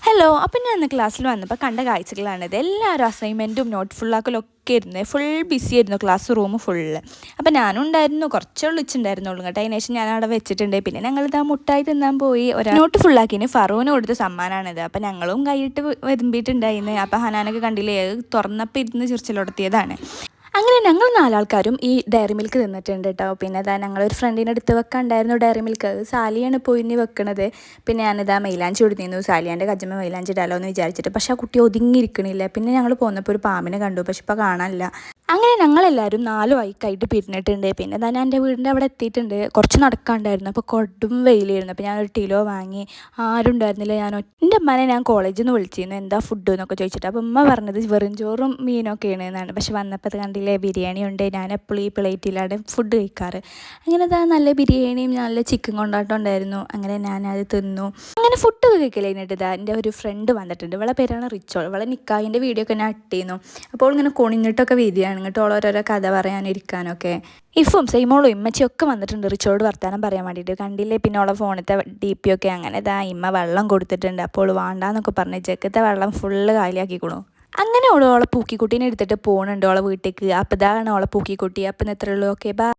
Hello. അപ്പം ഞാൻ ഇന്ന് ക്ലാസ്സിൽ വന്നപ്പോൾ കണ്ട കാഴ്ചകളാണിത്. എല്ലാവരും അസൈൻമെൻറ്റും നോട്ട് ഫുള്ളാക്കലൊക്കെ ഇരുന്ന് ഫുൾ ബിസി ആയിരുന്നു ക്ലാസ് റൂം ഫുള്ള്. അപ്പം ഞാനും ഉണ്ടായിരുന്നു, കുറച്ചേ വിളിച്ചിട്ടുണ്ടായിരുന്നുള്ളൂ കേട്ടോ. അതിന് ശേഷം ഞാൻ അവിടെ വെച്ചിട്ടുണ്ട്. പിന്നെ ഞങ്ങളിത് ആ മുട്ടായി തിന്നാൻ പോയി. നോട്ട് ഫുള്ളാക്കിന് ഫറൂന് കൊടുത്ത സമ്മാനമാണിത്. അപ്പം ഞങ്ങളും കൈയിട്ട് വരുമ്പിയിട്ടുണ്ടായിരുന്നു. അപ്പം ഹനാനൊക്കെ കണ്ടില്ലേ, തുറന്നപ്പോൾ ഇരുന്ന് ചിരിച്ചിലൊടത്തിയതാണ്. അങ്ങനെ ഞങ്ങൾ നാലാൾക്കാരും ഈ ഡയറി മിൽക്ക് തിന്നിട്ടുണ്ട് കേട്ടോ. പിന്നെ അതാ ഞങ്ങളൊരു ഫ്രണ്ടിൻ്റെ അടുത്ത് വെക്കാണ്ടായിരുന്നു ഡയറി മിൽക്ക്. അത് സാലിയാണ് പോയിന് വെക്കണത്. പിന്നെ ഞാനിതാ മൈലാഞ്ചി കൊടുത്തിരുന്നു, സാലിയാൻ്റെ കജ്ജമ്മ മൈലാഞ്ചി ഇടാലോ എന്ന് വിചാരിച്ചിട്ട്. പക്ഷേ ആ കുട്ടി ഒതുങ്ങിയിരിക്കണില്ല. പിന്നെ ഞങ്ങൾ പോന്നപ്പോൾ ഒരു പാമ്പിനെ കണ്ടു, പക്ഷെ ഇപ്പോൾ കാണാനില്ല. അങ്ങനെ ഞങ്ങളെല്ലാവരും 4 വൈക്കായിട്ട് പിരിഞ്ഞിട്ടുണ്ട്. പിന്നെ അതാ ഞാൻ എൻ്റെ വീടിൻ്റെ അവിടെ എത്തിയിട്ടുണ്ട്. കുറച്ച് നടക്കാണ്ടായിരുന്നു, അപ്പോൾ കൊടും വെയിലായിരുന്നു. അപ്പോൾ ഞാനൊരു ടിലോ വാങ്ങി. ആരും ഉണ്ടായിരുന്നില്ല. എൻ്റെ അമ്മനെ ഞാൻ കോളേജിൽ നിന്ന് വിളിച്ചിരുന്നു എന്താ ഫുഡ് എന്നൊക്കെ ചോദിച്ചിട്ട്. അപ്പോൾ ഉമ്മ പറഞ്ഞത് വെറും ചോറും മീനൊക്കെയാണ് എന്നാണ്. പക്ഷെ വന്നപ്പോൾ അത് കണ്ടില്ലേ, ബിരിയാണി ഉണ്ട്. ഞാൻ എപ്പോഴും ഈ പ്ലേറ്റിലാണ് ഫുഡ് കഴിക്കാറ്. അങ്ങനെ അതാ നല്ല ബിരിയാണിയും നല്ല ചിക്കൻ കൊണ്ടാട്ടം ഉണ്ടായിരുന്നു. അങ്ങനെ ഞാനത് തിന്നു. അങ്ങനെ ഫുഡ് കഴിക്കൽ കഴിഞ്ഞിട്ട് ഇതാ എൻ്റെ ഒരു ഫ്രണ്ട് വന്നിട്ടുണ്ട്. ഇവളെ പേരാണ് റിച്ചോൾ. ഇവളെ നിക്കാഹിൻ്റെ വീഡിയോ ഒക്കെ ഞാൻ ഇട്ടിരുന്നു. അപ്പോൾ ഇങ്ങനെ കുണിഞ്ഞിട്ടൊക്കെ വീതിയാണ് ഇങ്ങോട്ട് ഓരോരോ കഥ പറയാനിരിക്കാനൊക്കെ. ഇഫും സൈമോളും ഇമ്മച്ചിയും ഒക്കെ വന്നിട്ടുണ്ട് റിച്ചോട് വർത്താനം പറയാൻ വേണ്ടിയിട്ട്. കണ്ടില്ലേ, പിന്നെ ഓളെ ഫോണത്തെ DP ഒക്കെ. അങ്ങനെ ഇതാ ഇമ്മ വെള്ളം കൊടുത്തിട്ടുണ്ട്. അപ്പോൾ വേണ്ടാന്നൊക്കെ പറഞ്ഞ് ചെക്കത്തെ വെള്ളം ഫുള്ള് കാലിയാക്കിക്കണു. അങ്ങനെ ഓളെ പൂക്കിക്കുട്ടീനെ എടുത്തിട്ട് പോകുന്നുണ്ട് ഓളെ വീട്ടിലേക്ക്. അപ്പോൾ ഇതാണ് ഓളെ പൂക്കിക്കുട്ടി. അപ്പം ഇത്രയുള്ളൂ. Okay, by.